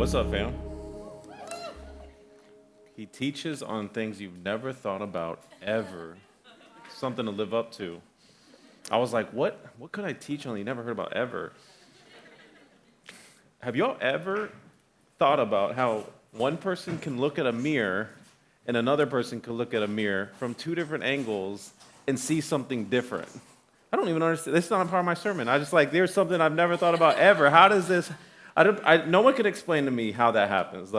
What's up, fam? He teaches on things you've never thought about ever. Something to live up to. I was like, what could I teach on that you never heard about ever? Have y'all ever thought about how one person can look at a mirror and another person can look at a mirror from two different angles and see something different? I don't even understand. This is not a part of my sermon. I just there's something I've never thought about ever. How does this? No one could explain to me how that happens.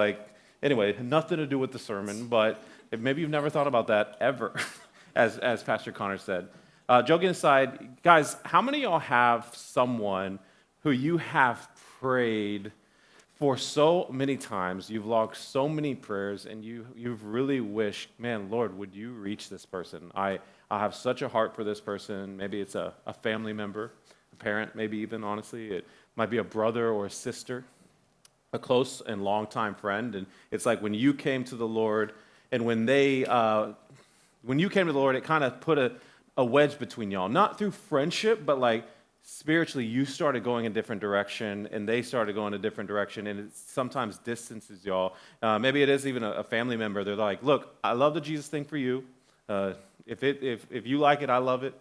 Anyway, nothing to do with the sermon, but maybe you've never thought about that ever, as Pastor Connor said. Joking aside, guys, how many of y'all have someone who you have prayed for so many times, you've logged so many prayers, and you've really wished, man, Lord, would you reach this person? I have such a heart for this person. Maybe it's a family member, a parent, maybe even, honestly. It might be a brother or a sister, a close and longtime friend. And it's like when you came to the Lord, and when you came to the Lord, it kind of put a wedge between y'all. Not through friendship, but spiritually, you started going a different direction, and they started going a different direction, and it sometimes distances y'all. Maybe it is even a family member. They're like, look, I love the Jesus thing for you. If you like it, I love it.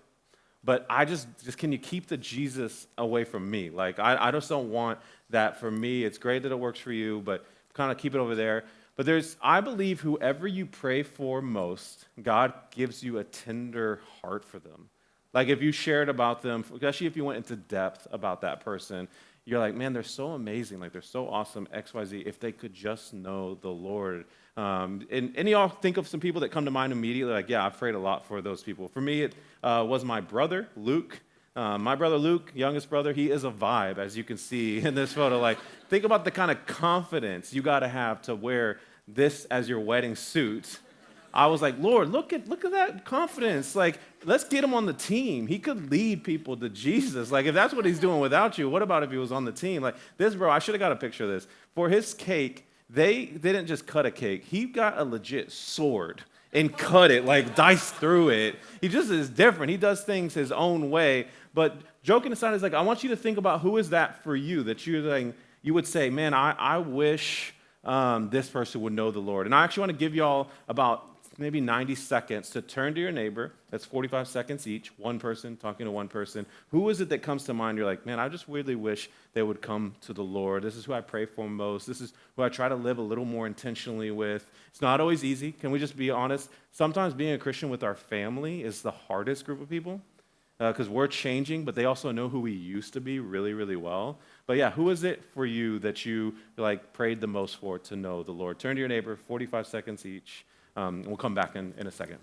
But I just can you keep the Jesus away from me? I just don't want that for me. It's great that it works for you, but kind of keep it over there. But I believe whoever you pray for most, God gives you a tender heart for them. If you shared about them, especially if you went into depth about that person, you're like, man, they're so amazing. They're so awesome, X, Y, Z, if they could just know the Lord. And any of y'all think of some people that come to mind immediately? Yeah, I've prayed a lot for those people. For me, it was my brother, Luke. My brother Luke, youngest brother, he is a vibe, as you can see in this photo. Think about the kind of confidence you got to have to wear this as your wedding suit. I was like, Lord, look at that confidence. Let's get him on the team. He could lead people to Jesus. If that's what he's doing without you, what about if he was on the team? This bro, I should have got a picture of this. For his cake, they didn't just cut a cake. He got a legit sword and cut it, diced through it. He just is different. He does things his own way. But joking aside, is I want you to think about who is that for you, that you would say, man, I wish this person would know the Lord. And I actually want to give y'all about maybe 90 seconds to turn to your neighbor. That's 45 seconds each, one person talking to one person. Who is it that comes to mind? You're like, man, I just really wish they would come to the Lord. This is who I pray for most. This is who I try to live a little more intentionally with. It's not always easy. Can we just be honest? Sometimes being a Christian with our family is the hardest group of people because we're changing, but they also know who we used to be really, really well. But yeah, who is it for you that you prayed the most for to know the Lord? Turn to your neighbor, 45 seconds each. We'll come back in a second.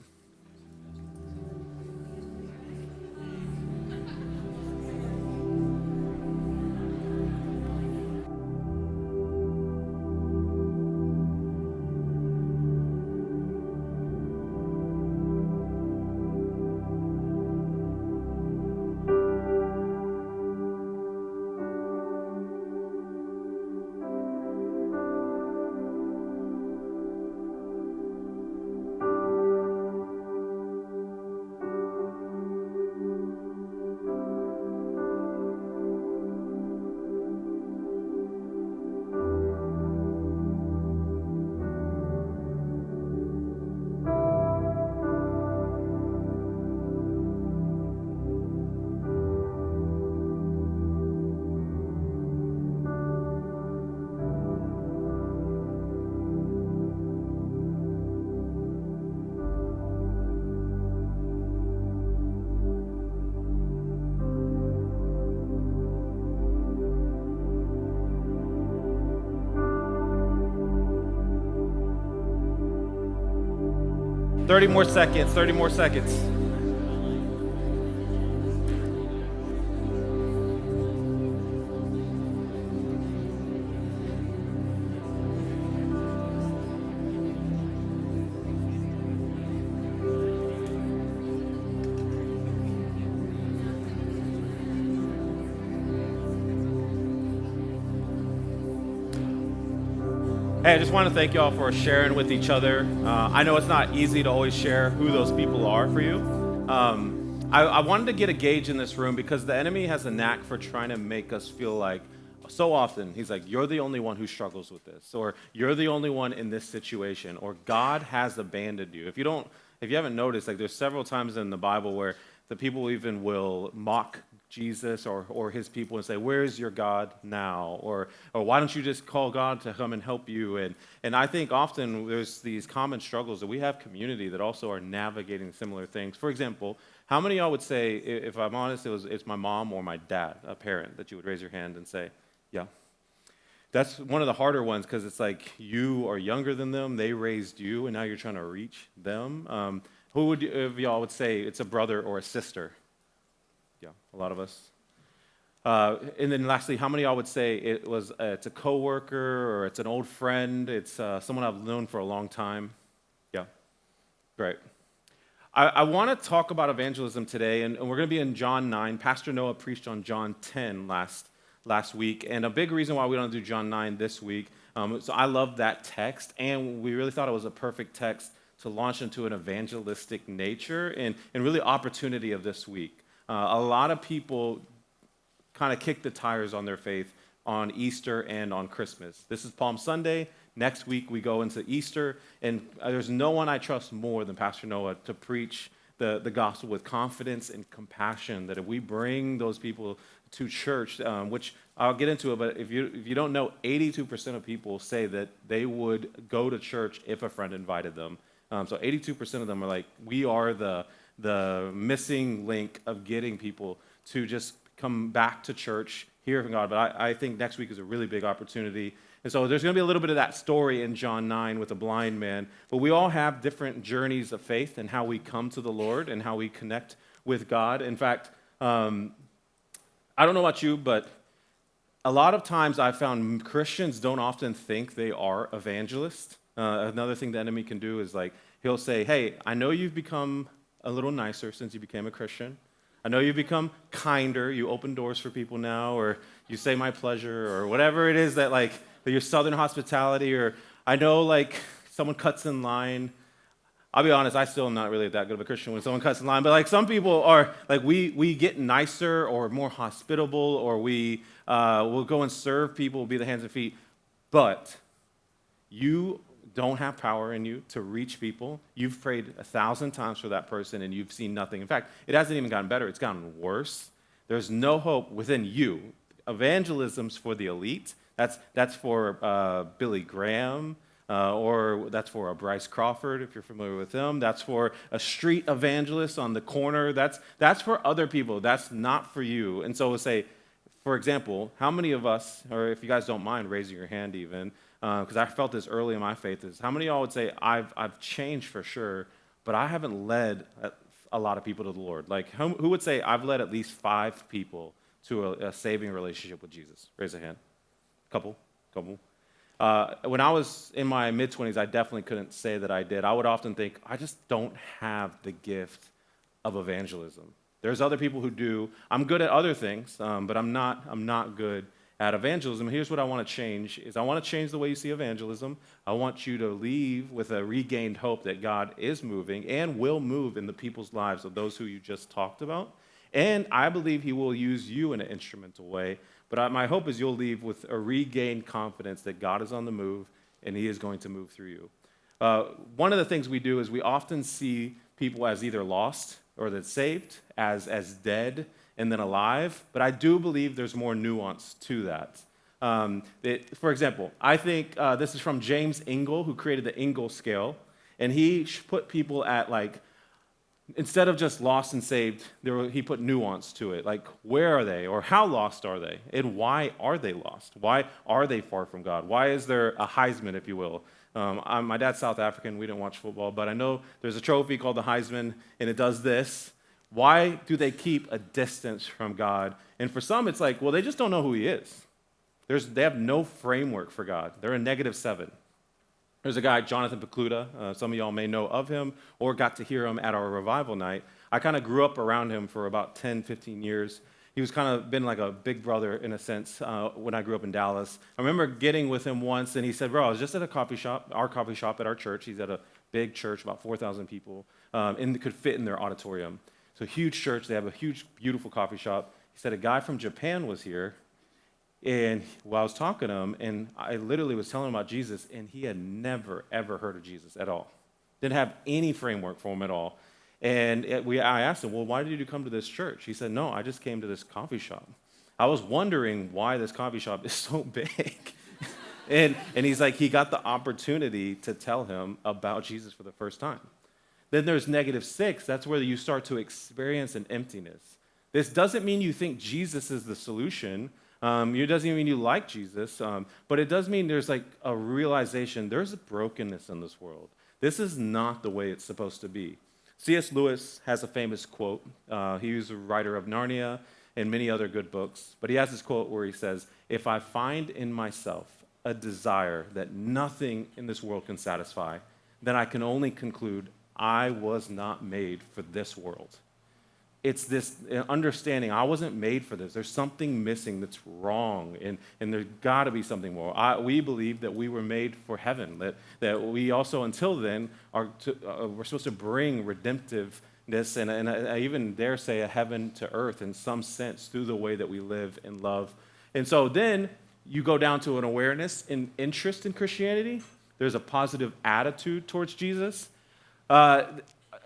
Thirty more seconds. Hey, I just want to thank y'all for sharing with each other. I know it's not easy to always share who those people are for you. I wanted to get a gauge in this room because the enemy has a knack for trying to make us feel like so often, he's like, you're the only one who struggles with this, or you're the only one in this situation, or God has abandoned you. If you haven't noticed, like there's several times in the Bible where the people even will mock Jesus or his people and say, where's your God now? Or why don't you just call God to come and help you? And I think often there's these common struggles that we have community that also are navigating similar things. For example, how many of y'all would say, if I'm honest, it's my mom or my dad, a parent, that you would raise your hand and say, yeah. That's one of the harder ones because it's like you are younger than them, they raised you, and now you're trying to reach them. Who would of y'all would say it's a brother or a sister? Yeah, a lot of us. And then lastly, how many of y'all would say it's a coworker or it's an old friend, it's someone I've known for a long time? Yeah, great. I want to talk about evangelism today, and we're going to be in John 9. Pastor Noah preached on John 10 last week, and a big reason why we don't do John 9 this week, so I love that text, and we really thought it was a perfect text to launch into an evangelistic nature and really opportunity of this week. A lot of people kind of kick the tires on their faith on Easter and on Christmas. This is Palm Sunday. Next week we go into Easter, and there's no one I trust more than Pastor Noah to preach the gospel with confidence and compassion, that if we bring those people to church, which I'll get into it, but if you don't know, 82% of people say that they would go to church if a friend invited them. So 82% of them are like, we are the missing link of getting people to just come back to church, hear from God. But I think next week is a really big opportunity. And so there's going to be a little bit of that story in John 9 with a blind man. But we all have different journeys of faith and how we come to the Lord and how we connect with God. In fact, I don't know about you, but a lot of times I've found Christians don't often think they are evangelists. Another thing the enemy can do is like, he'll say, hey, I know you've become a little nicer since you became a Christian. I know you've become kinder. You open doors for people now, or you say my pleasure, or whatever it is that like your southern hospitality, or I know like someone cuts in line. I'll be honest, I still am not really that good of a Christian when someone cuts in line, but like some people are, like we get nicer or more hospitable, or we will go and serve people, be the hands and feet, but you don't have power in you to reach people. You've prayed 1,000 times for that person and you've seen nothing. In fact, it hasn't even gotten better. It's gotten worse. There's no hope within you. Evangelism's for the elite. That's for Billy Graham, or that's for a Bryce Crawford, if you're familiar with him. That's for a street evangelist on the corner. That's for other people. That's not for you. And so we'll say, for example, how many of us, or if you guys don't mind raising your hand even, because I felt this early in my faith, is how many of y'all would say, I've changed for sure, but I haven't led a lot of people to the Lord? Like, who would say, I've led at least 5 people to a saving relationship with Jesus? Raise a hand. Couple. When I was in my mid-20s, I definitely couldn't say that I did. I would often think, I just don't have the gift of evangelism. There's other people who do. I'm good at other things, but I'm not good at evangelism. Here's what I want to change, is I want to change the way you see evangelism. I want you to leave with a regained hope that God is moving and will move in the people's lives of those who you just talked about. And I believe he will use you in an instrumental way. But my hope is you'll leave with a regained confidence that God is on the move and he is going to move through you. One of the things we do is we often see people as either lost or that's saved, as dead, and then alive, but I do believe there's more nuance to that. For example, I think this is from James Ingle, who created the Ingle scale, and he put people at like, instead of just lost and saved, he put nuance to it, like where are they, or how lost are they, and why are they lost? Why are they far from God? Why is there a Heisman, if you will? My dad's South African, we didn't watch football, but I know there's a trophy called the Heisman, and it does this. Why do they keep a distance from God? And for some, it's like, well, they just don't know who he is. They have no framework for God. They're a -7. There's a guy, Jonathan Pokluda. Some of y'all may know of him or got to hear him at our revival night. I kind of grew up around him for about 10, 15 years. He was kind of been like a big brother in a sense when I grew up in Dallas. I remember getting with him once, and he said, bro, I was just at a coffee shop at our church. He's at a big church, about 4,000 people, and could fit in their auditorium. So huge church, they have a huge, beautiful coffee shop. He said a guy from Japan was here, And I was talking to him, and I literally was telling him about Jesus, and he had never, ever heard of Jesus at all. Didn't have any framework for him at all. And I asked him, well, why did you come to this church? He said, no, I just came to this coffee shop. I was wondering why this coffee shop is so big. and he's like, he got the opportunity to tell him about Jesus for the first time. Then there's -6. That's where you start to experience an emptiness. This doesn't mean you think Jesus is the solution. It doesn't mean you like Jesus, but it does mean there's like a realization there's a brokenness in this world. This is not the way it's supposed to be. C.S. Lewis has a famous quote. He was a writer of Narnia and many other good books, but he has this quote where he says, "If I find in myself a desire that nothing in this world can satisfy, then I can only conclude I was not made for this world." It's this understanding, I wasn't made for this. There's something missing that's wrong, and there's got to be something more. We believe that we were made for heaven, that we also, until then, we're supposed to bring redemptiveness, and I even dare say a heaven to earth in some sense through the way that we live and love. And so then you go down to an awareness and interest in Christianity. There's a positive attitude towards Jesus.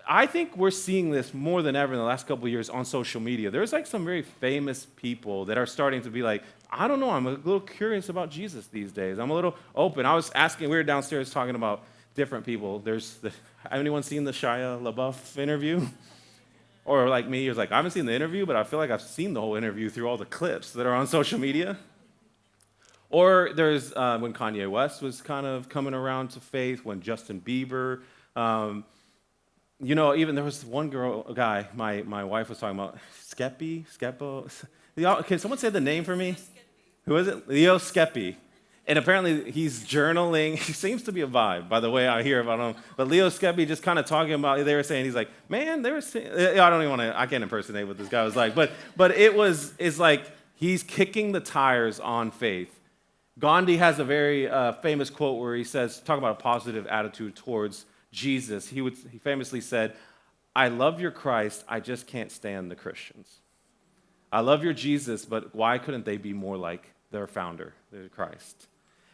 I think we're seeing this more than ever in the last couple of years on social media. There's like some very famous people that are starting to be like, I don't know, I'm a little curious about Jesus these days. I'm a little open. I was asking, we were downstairs talking about different people. Anyone seen the Shia LaBeouf interview? Or like me, you're like, I haven't seen the interview, but I feel like I've seen the whole interview through all the clips that are on social media. Or there's when Kanye West was kind of coming around to faith, when Justin Bieber, even there was one guy, my wife was talking about, Skeppo. Can someone say the name for me? Who is it? Leo Skepi. And apparently he's journaling. He seems to be a vibe, by the way I hear about him. But Leo Skepi just kind of talking about, they were saying, he's like, man, they were saying, I can't impersonate what this guy was like. But it's like he's kicking the tires on faith. Gandhi has a very famous quote where he says, talk about a positive attitude towards Jesus. He famously said, I love your Christ, I just can't stand the Christians. I love your Jesus, but why couldn't they be more like their founder, their Christ?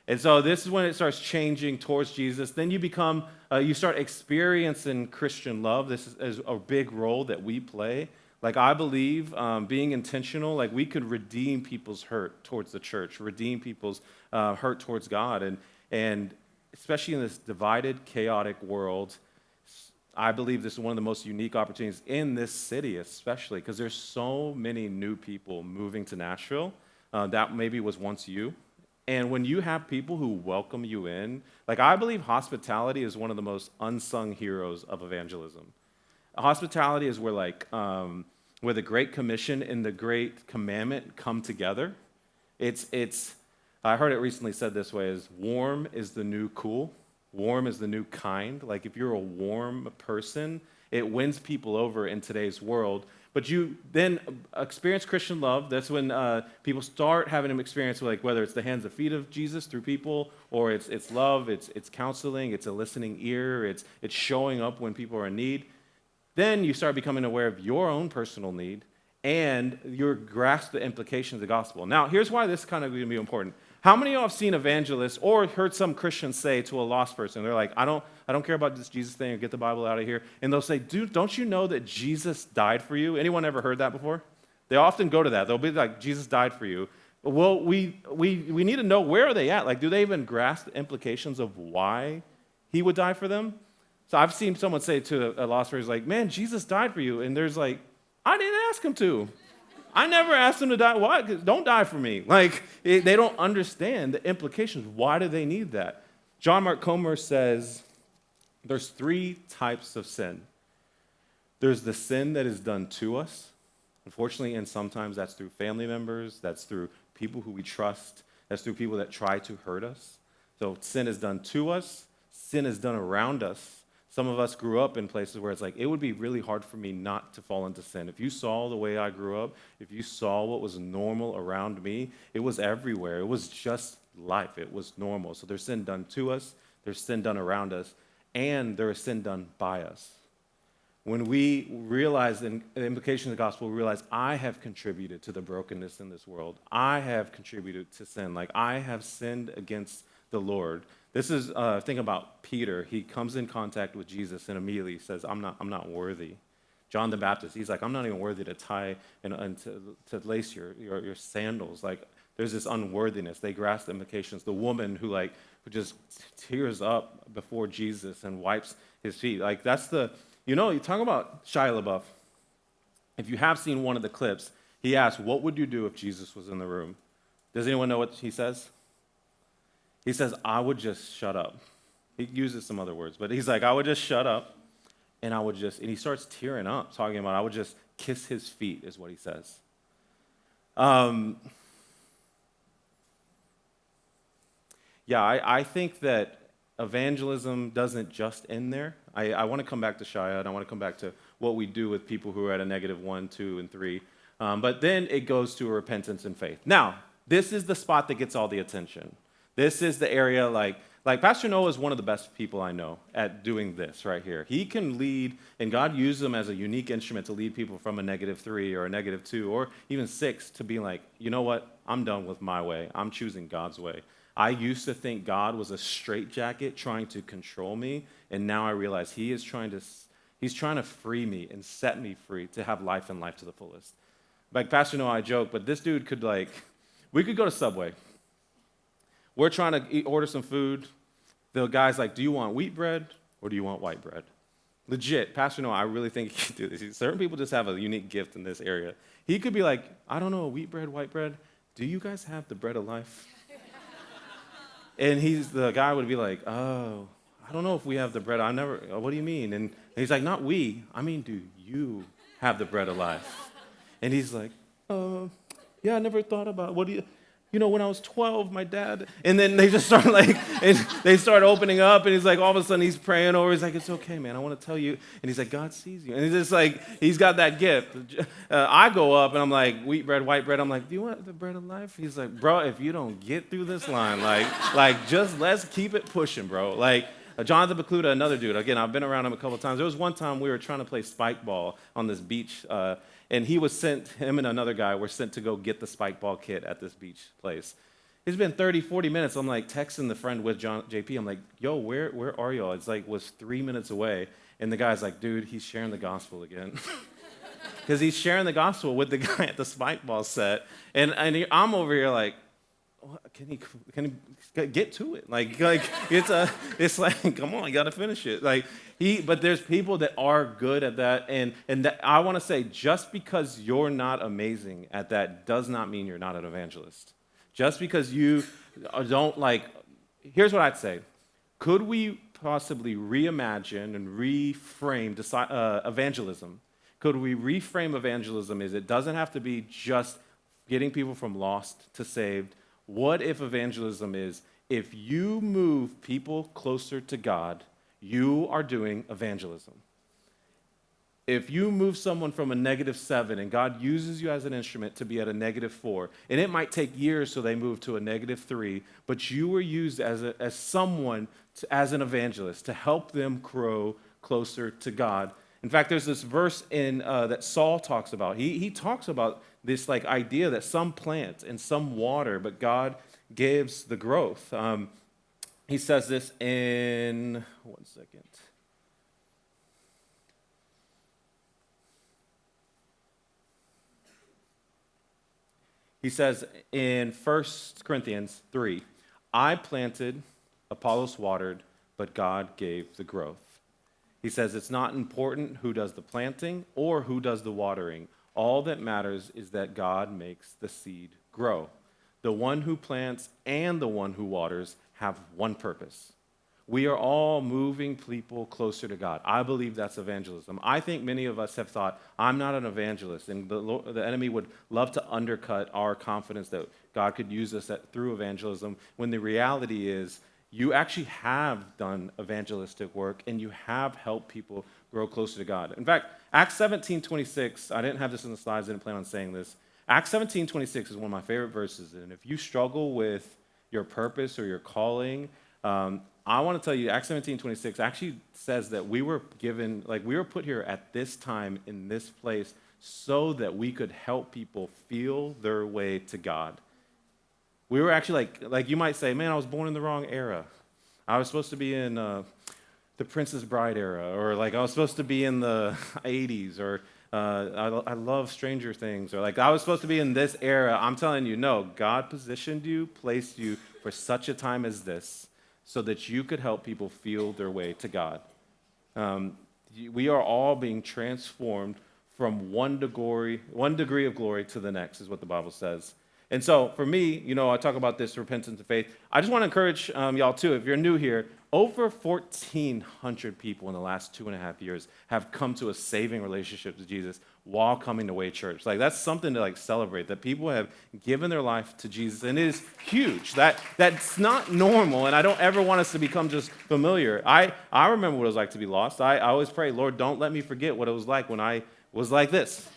And so this is when it starts changing towards Jesus. Then you start experiencing Christian love. This is a big role that we play. Like I believe being intentional, like we could redeem people's hurt towards the church, redeem people's hurt towards God. And especially in this divided, chaotic world, I believe this is one of the most unique opportunities in this city, especially because there's so many new people moving to Nashville. That maybe was once you. And when you have people who welcome you in, like I believe hospitality is one of the most unsung heroes of evangelism. Hospitality is where the Great Commission and the Great Commandment come together. I heard it recently said this way, is warm is the new cool. Warm is the new kind. Like if you're a warm person, it wins people over in today's world. But you then experience Christian love. That's when people start having an experience with, like, whether it's the hands and feet of Jesus through people, or it's love, it's counseling, it's a listening ear, it's showing up when people are in need. Then you start becoming aware of your own personal need, and you grasp the implications of the gospel. Now, here's why this is kind of going to be important. How many of you have seen evangelists or heard some Christians say to a lost person, they're like, I don't care about this Jesus thing, or get the Bible out of here. And they'll say, dude, don't you know that Jesus died for you? Anyone ever heard that before? They often go to that. They'll be like, Jesus died for you. Well, we need to know, where are they at? Like, do they even grasp the implications of why he would die for them? So I've seen someone say to a lost person, like, man, Jesus died for you. And there's like, I didn't ask him to. I never asked him to die. Why? Don't die for me. Like, they don't understand the implications. Why do they need that? John Mark Comer says there's 3 types of sin. There's the sin that is done to us. Unfortunately, and sometimes that's through family members, that's through people who we trust, that's through people that try to hurt us. So sin is done to us, sin is done around us. Some of us grew up in places where it's like, it would be really hard for me not to fall into sin. If you saw the way I grew up, if you saw what was normal around me, it was everywhere. It was just life. It was normal. So there's sin done to us, there's sin done around us, and there is sin done by us. When we realize the implication of the gospel, we realize I have contributed to the brokenness in this world. I have contributed to sin. Like, I have sinned against the Lord. This is, think about Peter. He comes in contact with Jesus and immediately says, I'm not worthy. John the Baptist, he's like, I'm not even worthy to tie and to lace your sandals. Like, there's this unworthiness. They grasp the implications. The woman who just tears up before Jesus and wipes his feet. Like, that's you talk about Shia LaBeouf. If you have seen one of the clips, he asked, what would you do if Jesus was in the room? Does anyone know what he says? He says, I would just shut up. He uses some other words, but he's like, I would just shut up, and and he starts tearing up, talking about, I would just kiss his feet, is what he says. I think that evangelism doesn't just end there. I want to come back to Shia, and I want to come back to what we do with people who are at a -1, 2, and 3. But then it goes to repentance and faith. Now, this is the spot that gets all the attention. This is the area like Pastor Noah is one of the best people I know at doing this right here. He can lead, and God used him as a unique instrument to lead people from a -3 or a -2 or even 6 to be like, you know what? I'm done with my way. I'm choosing God's way. I used to think God was a straitjacket trying to control me, and now I realize He's trying to free me and set me free to have life and life to the fullest. Like Pastor Noah, I joke, but this dude could we could go to Subway. We're trying to order some food. The guy's like, do you want wheat bread or do you want white bread? Legit, Pastor Noah, I really think he could do this. Certain people just have a unique gift in this area. He could be like, I don't know, wheat bread, white bread. Do you guys have the bread of life? And the guy would be like, oh, I don't know if we have the bread. What do you mean? And he's like, not we. I mean, do you have the bread of life? And he's like, yeah, I never thought about it. What do you... when I was 12, my dad, and then they just start and they start opening up, and he's like, all of a sudden he's praying over, he's like, it's okay, man, I want to tell you, and he's like, God sees you, and he's just like, he's got that gift. I go up, and I'm like, wheat bread, white bread, I'm like, do you want the bread of life? He's like, bro, if you don't get through this line, just let's keep it pushing, bro. Jonathan Bacluda, another dude, again, I've been around him a couple of times. There was one time we were trying to play spike ball on this beach, and him and another guy were sent to go get the spike ball kit at this beach place. It's been 30, 40 minutes. I'm texting the friend with JP. I'm like, yo, where are y'all? It's was 3 minutes away. And the guy's like, dude, he's sharing the gospel again. Because he's sharing the gospel with the guy at the spike ball set. And I'm over here like, can he get to it? It's like, come on, you got to finish it. But there's people that are good at that, and that, I want to say, just because you're not amazing at that does not mean you're not an evangelist. Just because you don't here's what I'd say. Could we possibly reimagine and reframe evangelism? Could we reframe evangelism as it doesn't have to be just getting people from lost to saved? What if evangelism is, if you move people closer to God, you are doing evangelism? If you move someone from a -7 and God uses you as an instrument to be at a -4, and it might take years so they move to a -3, but you were used as as an evangelist to help them grow closer to God. In fact, there's this verse that Saul talks about. He talks about this idea that some plant and some water, but God gives the growth. He says this in, one second. He says in 1 Corinthians 3, I planted, Apollos watered, but God gave the growth. He says it's not important who does the planting or who does the watering. All that matters is that God makes the seed grow. The one who plants and the one who waters have one purpose. We are all moving people closer to God. I believe that's evangelism. I think many of us have thought, I'm not an evangelist, and the enemy would love to undercut our confidence that God could use us through evangelism, when the reality is you actually have done evangelistic work and you have helped people grow closer to God. In fact, Acts 17:26, I didn't have this in the slides, I didn't plan on saying this. Acts 17:26 is one of my favorite verses, and if you struggle with your purpose or your calling, I want to tell you, Acts 17:26 actually says that we were put here at this time in this place so that we could help people feel their way to God. We were actually like you might say, man, I was born in the wrong era. I was supposed to be in the Princess Bride era, or like I was supposed to be in the 80s, or I love Stranger Things, or like I was supposed to be in this era. I'm telling you, no, God positioned you, placed you for such a time as this so that you could help people feel their way to God. We are all being transformed from one degree of glory to the next, is what the Bible says. And so for me, I talk about this repentance and faith. I just want to encourage y'all too, if you're new here, over 1,400 people in the last 2.5 years have come to a saving relationship with Jesus while coming to Way Church. Like, that's something to celebrate, that people have given their life to Jesus, and it is huge. That's not normal, and I don't ever want us to become just familiar. I remember what it was like to be lost. I always pray, Lord, don't let me forget what it was like when I was like this.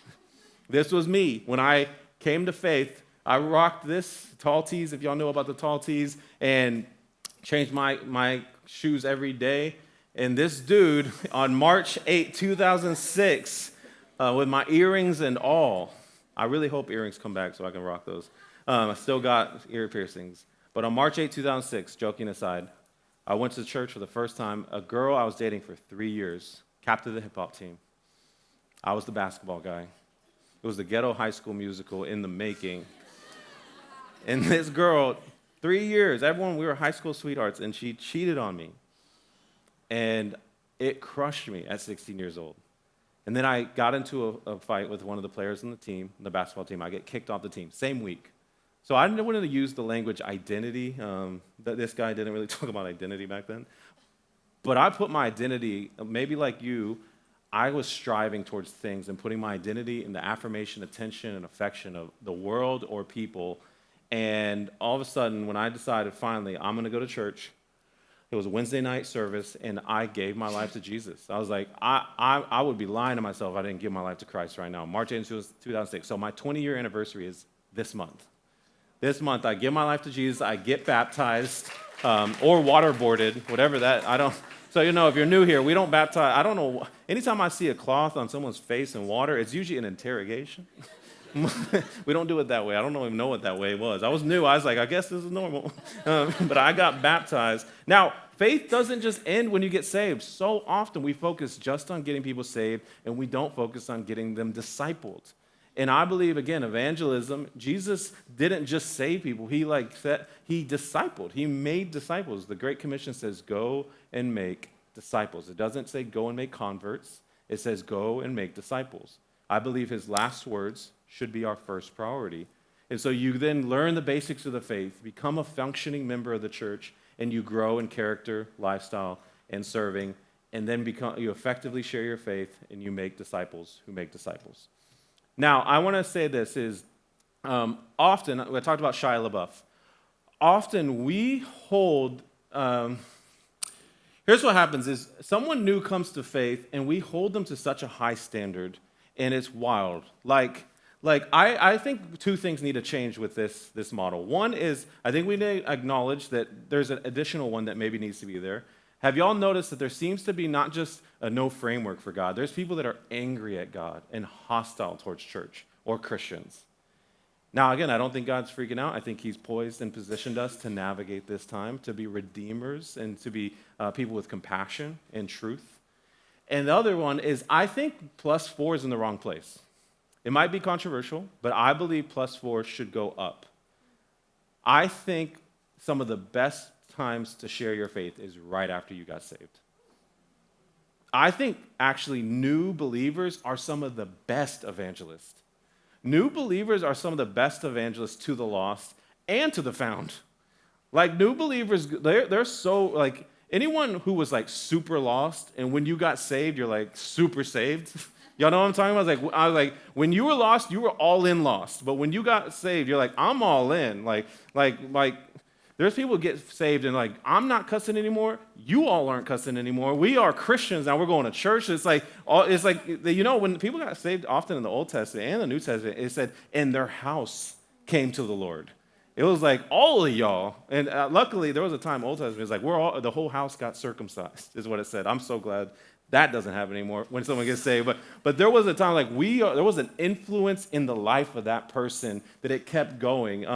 This was me. When I came to faith, I rocked this tall tees, if y'all know about the tall tees, and changed my shoes every day. And this dude, on March 8, 2006, with my earrings and all, I really hope earrings come back so I can rock those. I still got ear piercings. But on March 8, 2006, joking aside, I went to church for the first time. A girl I was dating for 3 years, captain of the hip-hop team. I was the basketball guy. It was the Ghetto High School musical in the making. And this girl, 3 years, we were high school sweethearts, and she cheated on me. And it crushed me at 16 years old. And then I got into a fight with one of the players on the team, the basketball team. I get kicked off the team, same week. So I didn't want to use the language identity. This guy didn't really talk about identity back then. But I put my identity, maybe like you, I was striving towards things and putting my identity in the affirmation, attention, and affection of the world or people. And all of a sudden, when I decided finally I'm going to go to church, it was a Wednesday night service, and I gave my life to Jesus. I was like, I would be lying to myself if I didn't give my life to Christ right now. March 8, 2006. So my 20-year anniversary is this month. This month, I give my life to Jesus. I get baptized or waterboarded, whatever that. So, if you're new here, we don't baptize. I don't know. Anytime I see a cloth on someone's face in water, it's usually an interrogation. We don't do it that way. I don't even know what that way was. I was new. I was like, I guess this is normal. But I got baptized. Now, faith doesn't just end when you get saved. So often we focus just on getting people saved, and we don't focus on getting them discipled. And I believe, again, evangelism, Jesus didn't just save people. He discipled. He made disciples. The Great Commission says, go and make disciples. It doesn't say go and make converts. It says go and make disciples. I believe his last words should be our first priority. And so you then learn the basics of the faith, become a functioning member of the church, and you grow in character, lifestyle, and serving, and then you effectively share your faith, and you make disciples who make disciples. Now, I want to say this is, often, I talked about Shia LaBeouf, often we hold, here's what happens is someone new comes to faith, and we hold them to such a high standard, and it's wild. I think two things need to change with this model. One is, I think we need to acknowledge that there's an additional one that maybe needs to be there. Have y'all noticed that there seems to be not just a no framework for God, there's people that are angry at God and hostile towards church or Christians. Now, again, I don't think God's freaking out. I think he's poised and positioned us to navigate this time, to be redeemers and to be people with compassion and truth. And the other one is, I think +4 is in the wrong place. It might be controversial, but I believe +4 should go up. I think some of the best times to share your faith is right after you got saved. I think actually new believers are some of the best evangelists. New believers are some of the best evangelists to the lost and to the found. New believers, they're so, anyone who was super lost, and when you got saved, you're super saved. Y'all know what I'm talking about? I was like, when you were lost, you were all in lost. But when you got saved, you're like, I'm all in. There's people who get saved and I'm not cussing anymore. You all aren't cussing anymore. We are Christians now. We're going to church. It's when people got saved, often in the Old Testament and the New Testament, it said, and their house came to the Lord. It was like all of y'all. And luckily, there was a time, Old Testament, it was like the whole house got circumcised, is what it said. I'm so glad that doesn't happen anymore when someone gets saved. But there was a time like there was an influence in the life of that person that it kept going.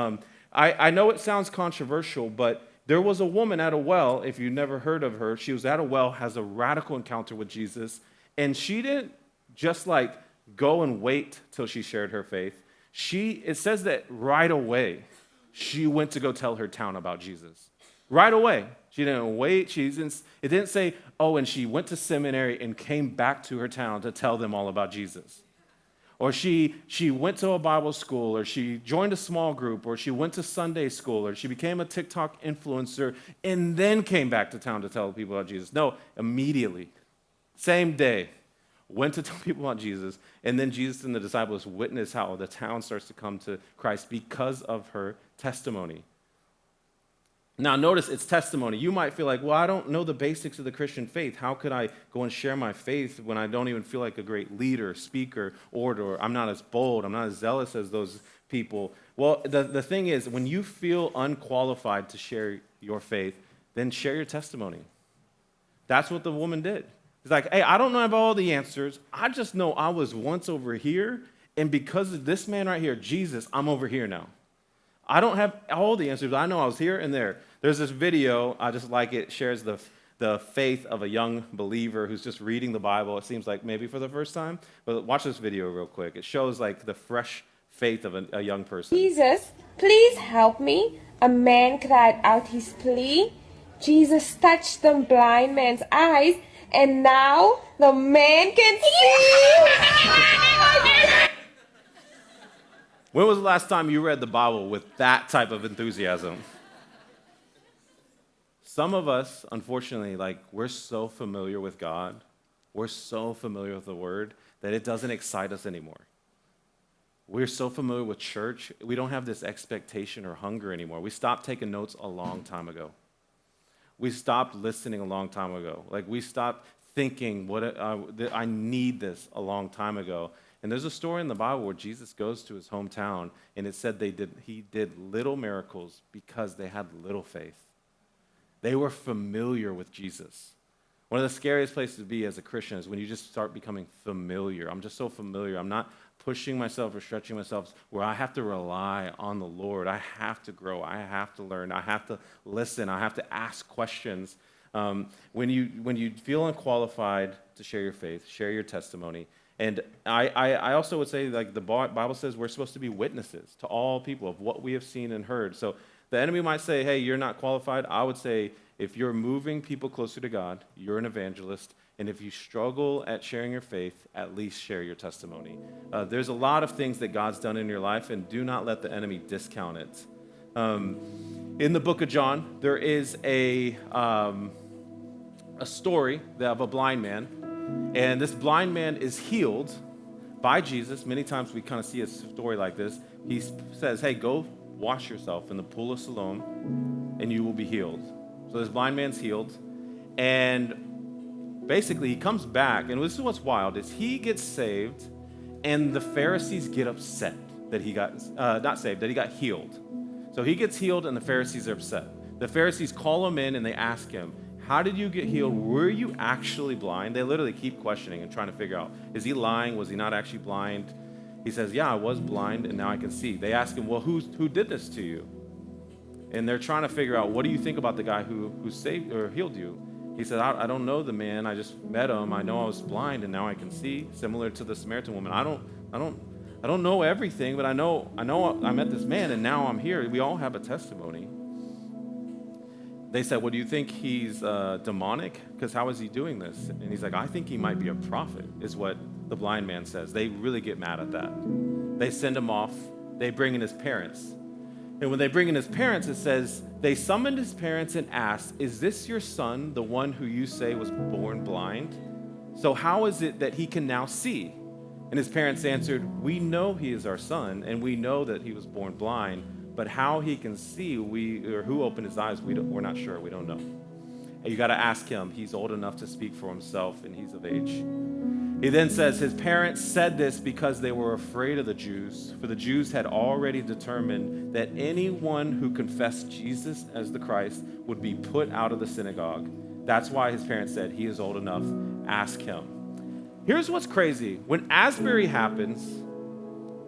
I know it sounds controversial, but there was a woman at a well, if you've never heard of her, she was at a well, has a radical encounter with Jesus, and she didn't just like go and wait till she shared her faith. It says that right away, she went to go tell her town about Jesus. Right away. She didn't wait. It didn't say, oh, and she went to seminary and came back to her town to tell them all about Jesus. Or she went to a Bible school, or she joined a small group, or she went to Sunday school, or she became a TikTok influencer and then came back to town to tell people about Jesus. No, immediately, same day, went to tell people about Jesus, and then Jesus and the disciples witnessed how the town starts to come to Christ because of her testimony. Now, notice it's testimony. You might feel like, well, I don't know the basics of the Christian faith. How could I go and share my faith when I don't even feel like a great leader, speaker, orator? I'm not as bold. I'm not as zealous as those people. Well, the thing is, when you feel unqualified to share your faith, then share your testimony. That's what the woman did. It's like, hey, I don't know about all the answers. I just know I was once over here, and because of this man right here, Jesus, I'm over here now. I don't have all the answers, but I know I was here and there. There's this video, I just like it, shares the faith of a young believer who's just reading the Bible, it seems like maybe for the first time. But watch this video real quick. It shows like the fresh faith of a young person. Jesus, please help me. A man cried out his plea. Jesus touched the blind man's eyes, and now the man can see. When was the last time you read the Bible with that type of enthusiasm? Some of us, unfortunately, like we're so familiar with God, we're so familiar with the Word that it doesn't excite us anymore. We're so familiar with church, we don't have this expectation or hunger anymore. We stopped taking notes a long time ago. We stopped listening a long time ago. Like we stopped thinking, I need this a long time ago. And there's a story in the Bible where Jesus goes to his hometown, and it said he did little miracles because they had little faith. They were familiar with Jesus. One of the scariest places to be as a Christian is when you just start becoming familiar. I'm just so familiar. I'm not pushing myself or stretching myself where I have to rely on the Lord. I have to grow. I have to learn. I have to listen. I have to ask questions. When you feel unqualified to share your faith, share your testimony. And I also would say, like the Bible says, we're supposed to be witnesses to all people of what we have seen and heard. So the enemy might say, hey, you're not qualified. I would say, if you're moving people closer to God, you're an evangelist. And if you struggle at sharing your faith, at least share your testimony. There's a lot of things that God's done in your life, and do not let the enemy discount it. In the book of John, there is a story of a blind man. And this blind man is healed by Jesus. Many times we kind of see a story like this. He says, hey, go wash yourself in the pool of Siloam, and you will be healed. So this blind man's healed. And basically, he comes back, and this is what's wild, is he gets saved, and the Pharisees get upset that he got, not saved, that he got healed. So he gets healed, and the Pharisees are upset. The Pharisees call him in, and they ask him, how did you get healed? Were you actually blind? They literally keep questioning and trying to figure out, is he lying? Was he not actually blind? He says, yeah, I was blind, and now I can see. They ask him, well, who did this to you? And they're trying to figure out, what do you think about the guy who saved or healed you? He said, I don't know the man. I just met him. I know I was blind, and now I can see. Similar to the Samaritan woman. I don't know everything, but I know I met this man, and now I'm here. We all have a testimony. They said, well, do you think he's demonic? Because how is he doing this? And he's like, I think he might be a prophet, is what the blind man says. They really get mad at that. They send him off. They bring in his parents. And when they bring in his parents, it says, they summoned his parents and asked, is this your son, the one who you say was born blind? So how is it that he can now see? And his parents answered, we know he is our son, and we know that he was born blind, but how he can see, or who opened his eyes, we're not sure, we don't know. You got to ask him. He's old enough to speak for himself, and he's of age. He then says his parents said this because they were afraid of the Jews, for the Jews had already determined that anyone who confessed Jesus as the Christ would be put out of the synagogue. That's why his parents said, he is old enough, ask him. Here's what's crazy. When Asbury happens,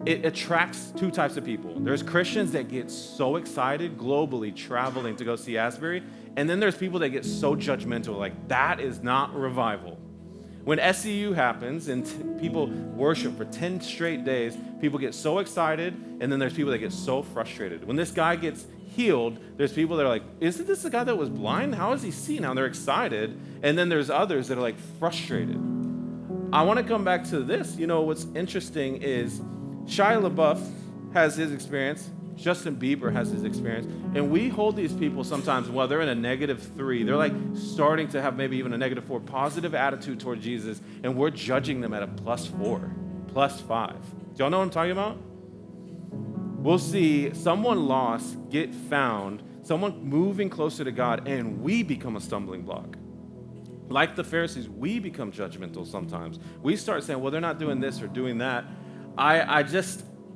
it attracts two types of people. There's Christians that get so excited globally traveling to go see Asbury, and then there's people that get so judgmental, like that is not revival. When SCU happens and people worship for 10 straight days, people get so excited, and then there's people that get so frustrated. When this guy gets healed, there's people that are like, isn't this the guy that was blind? How is he seeing now? And they're excited. And then there's others that are like frustrated. I want to come back to this. You know, what's interesting is Shia LaBeouf has his experience. Justin Bieber has his experience. And we hold these people sometimes, while they're in a -3, they're like starting to have maybe even a -4 positive attitude toward Jesus, and we're judging them at a +4, +5. Do y'all know what I'm talking about? We'll see someone lost get found, someone moving closer to God, and we become a stumbling block. Like the Pharisees, we become judgmental sometimes. We start saying, well, they're not doing this or doing that.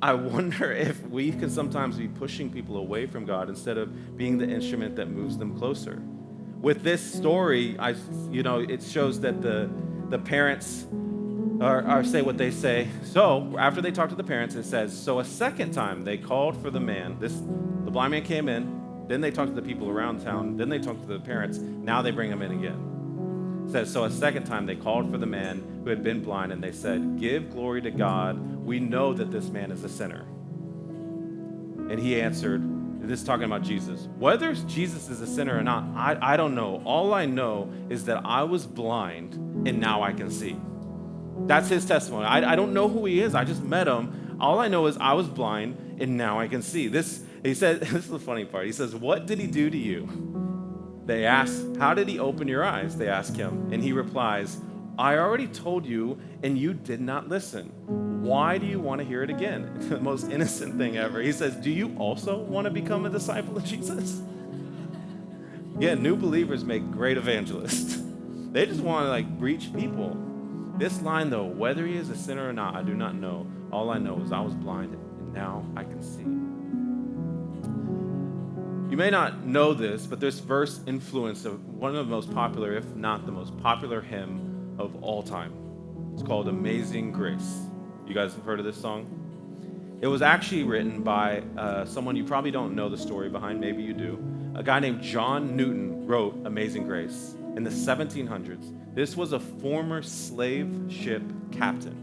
I wonder if we can sometimes be pushing people away from God instead of being the instrument that moves them closer. With this story, it shows that the parents are say what they say. So after they talk to the parents, it says, so a second time they called for the man. The blind man came in. Then they talked to the people around town. Then they talked to the parents. Now they bring him in again. It says, so a second time they called for the man who had been blind, and they said, give glory to God. We know that this man is a sinner. And he answered, this is talking about Jesus. Whether Jesus is a sinner or not, I don't know. All I know is that I was blind, and now I can see. That's his testimony. I don't know who he is. I just met him. All I know is I was blind, and now I can see. He said, this is the funny part. He says, what did he do to you? They ask, how did he open your eyes? They ask him. And he replies, I already told you, and you did not listen. Why do you want to hear it again? The most innocent thing ever. He says, do you also want to become a disciple of Jesus? Yeah, new believers make great evangelists. They just want to reach people. This line though, whether he is a sinner or not, I do not know. All I know is I was blind, and now I can see. You may not know this, but this verse influenced one of the most popular, if not the most popular hymn of all time. It's called Amazing Grace. You guys have heard of this song? It was actually written by someone you probably don't know the story behind, maybe you do. A guy named John Newton wrote Amazing Grace in the 1700s. This was a former slave ship captain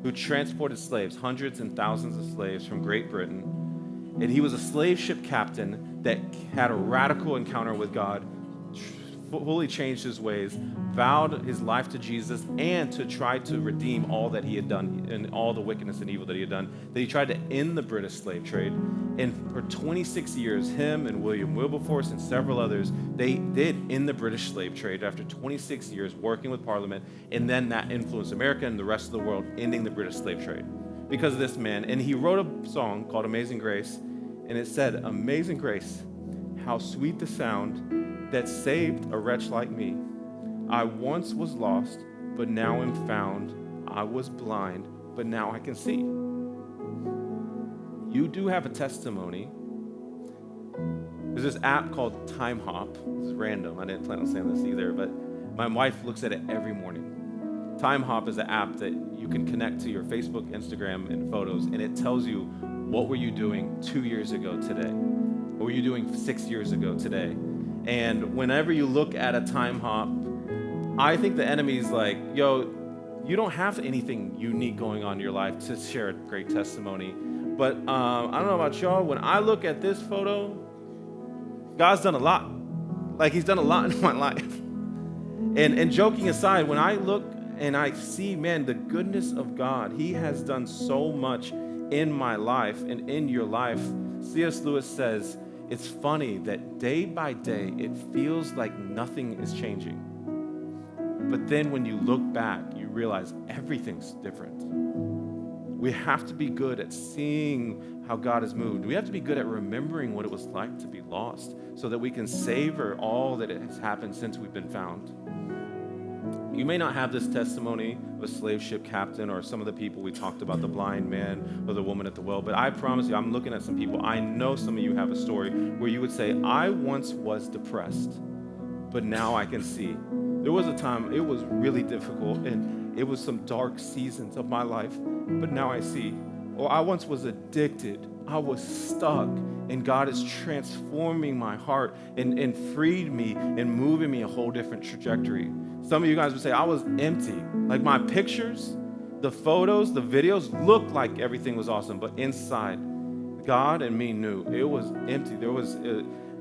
who transported slaves, hundreds and thousands of slaves from Great Britain. And he was a slave ship captain that had a radical encounter with God, fully changed his ways, vowed his life to Jesus, and to try to redeem all that he had done and all the wickedness and evil that he had done, that he tried to end the British slave trade. And for 26 years, him and William Wilberforce and several others, they did end the British slave trade after 26 years working with Parliament, and then that influenced America and the rest of the world, ending the British slave trade because of this man. And he wrote a song called Amazing Grace, and it said, amazing grace, how sweet the sound that saved a wretch like me. I once was lost, but now am found. I was blind, but now I can see. You do have a testimony. There's this app called Time Hop. This is random. I didn't plan on saying this either, but my wife looks at it every morning. Time Hop is an app that you can connect to your Facebook, Instagram, and photos, and it tells you what were you doing 2 years ago today? What were you doing 6 years ago today? And whenever you look at a time hop, I think the enemy's like, yo, you don't have anything unique going on in your life to share a great testimony. But I don't know about y'all, when I look at this photo, God's done a lot. He's done a lot in my life. And joking aside, when I look and I see, man, the goodness of God, he has done so much in my life and in your life. C.S. Lewis says, it's funny that day by day, it feels like nothing is changing. But then when you look back, you realize everything's different. We have to be good at seeing how God has moved. We have to be good at remembering what it was like to be lost so that we can savor all that has happened since we've been found. You may not have this testimony of a slave ship captain or some of the people we talked about, the blind man or the woman at the well, but I promise you, I'm looking at some people, I know some of you have a story where you would say, I once was depressed, but now I can see. There was a time, it was really difficult, and it was some dark seasons of my life, but now I see. Or I once was addicted, I was stuck, and God is transforming my heart and freed me and moving me a whole different trajectory. Some of you guys would say, I was empty. Like my pictures, the photos, the videos looked like everything was awesome, but inside, God and me knew it was empty.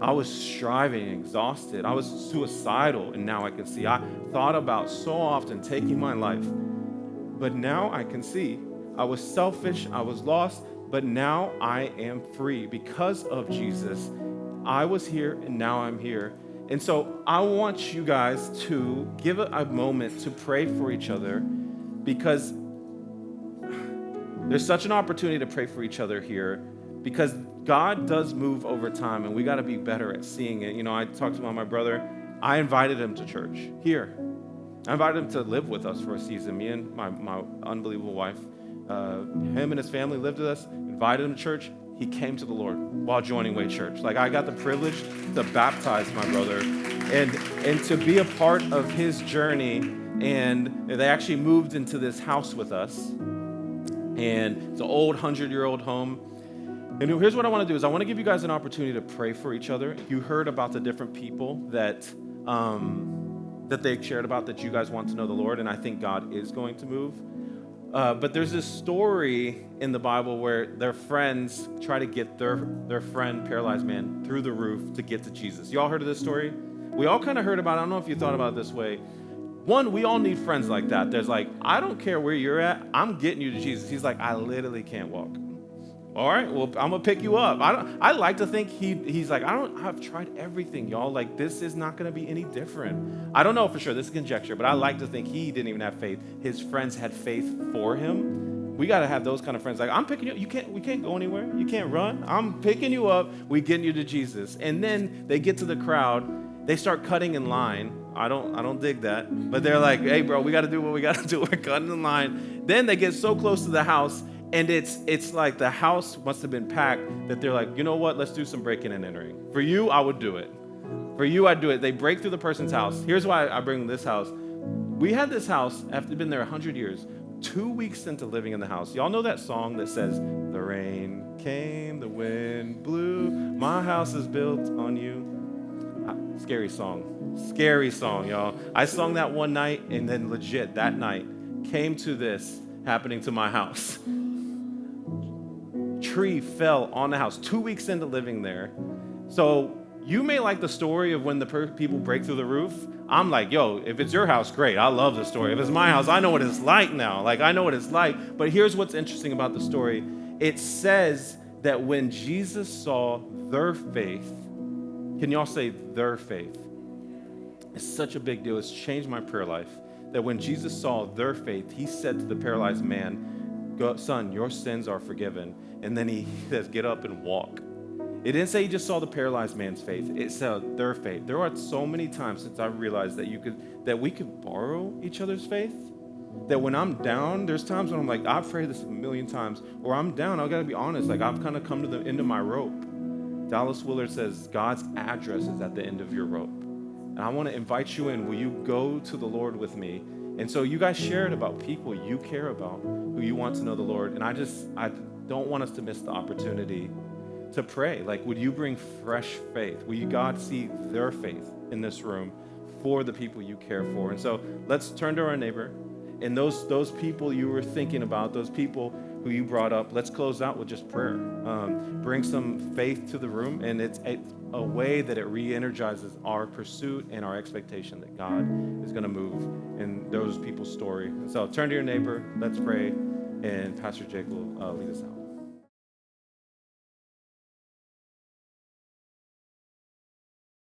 I was striving, exhausted. I was suicidal, and now I can see. I thought about so often taking my life, but now I can see. I was selfish, I was lost, but now I am free. Because of Jesus, I was here, and now I'm here. And so I want you guys to give a moment to pray for each other, because there's such an opportunity to pray for each other here, because God does move over time, and we got to be better at seeing it. You know, I talked about my brother. I invited him to church here. I invited him to live with us for a season. Me and my unbelievable wife, him and his family lived with us, invited him to church. He came to the Lord while joining Way Church. Like, I got the privilege to baptize my brother and to be a part of his journey. And they actually moved into this house with us. And it's an old 100-year-old home. And here's what I want to do is I want to give you guys an opportunity to pray for each other. You heard about the different people that they shared about, that you guys want to know the Lord, and I think God is going to move. But there's this story in the Bible where their friends try to get their friend, paralyzed man, through the roof to get to Jesus. You all heard of this story? We all kind of heard about it. I don't know if you thought about it this way. One, we all need friends like that. There's like, I don't care where you're at, I'm getting you to Jesus. He's like, I literally can't walk. All right, well, I'm gonna pick you up. I like to think he's like, I've tried everything, y'all. Like, this is not gonna be any different. I don't know for sure, this is conjecture, but I like to think he didn't even have faith. His friends had faith for him. We gotta have those kind of friends. Like, I'm picking you, we can't go anywhere. You can't run. I'm picking you up, we getting you to Jesus. And then they get to the crowd, they start cutting in line. I don't dig that. But they're like, hey bro, we gotta do what we gotta do. We're cutting in line. Then they get so close to the house, and it's like the house must have been packed that they're like, you know what? Let's do some breaking and entering. For you, I would do it. For you, I'd do it. They break through the person's house. Here's why I bring this house. We had this house after been there 100 years, 2 weeks into living in the house. Y'all know that song that says, the rain came, the wind blew, my house is built on you. Scary song, y'all. I sung that one night, and then legit that night came to this happening to my house. Tree fell on the house 2 weeks into living there. So you may like the story of when the people break through the roof. I'm like, yo, if it's your house, great. I love the story. If it's my house, I know what it's like now. Like, I know what it's like. But here's what's interesting about the story. It says that when Jesus saw their faith, can y'all say their faith? It's such a big deal. It's changed my prayer life. That when Jesus saw their faith, he said to the paralyzed man, go, son, your sins are forgiven. And then he says, get up and walk. It didn't say he just saw the paralyzed man's faith. It said their faith. There are so many times since I've realized that we could borrow each other's faith. That when I'm down, there's times when I'm like, I've prayed this a million times, or I'm down, I've got to be honest. Like, I've kind of come to the end of my rope. Dallas Willard says, God's address is at the end of your rope. And I want to invite you in. Will you go to the Lord with me? And so you guys shared about people you care about, who you want to know the Lord. And I don't want us to miss the opportunity to pray. Like, would you bring fresh faith? Will you, God, see their faith in this room for the people you care for? And so let's turn to our neighbor. And those people you were thinking about, those people who you brought up, let's close out with just prayer. Bring some faith to the room, and it's a way that it re-energizes our pursuit and our expectation that God is going to move in those people's story. And so turn to your neighbor, let's pray, and Pastor Jake will lead us out.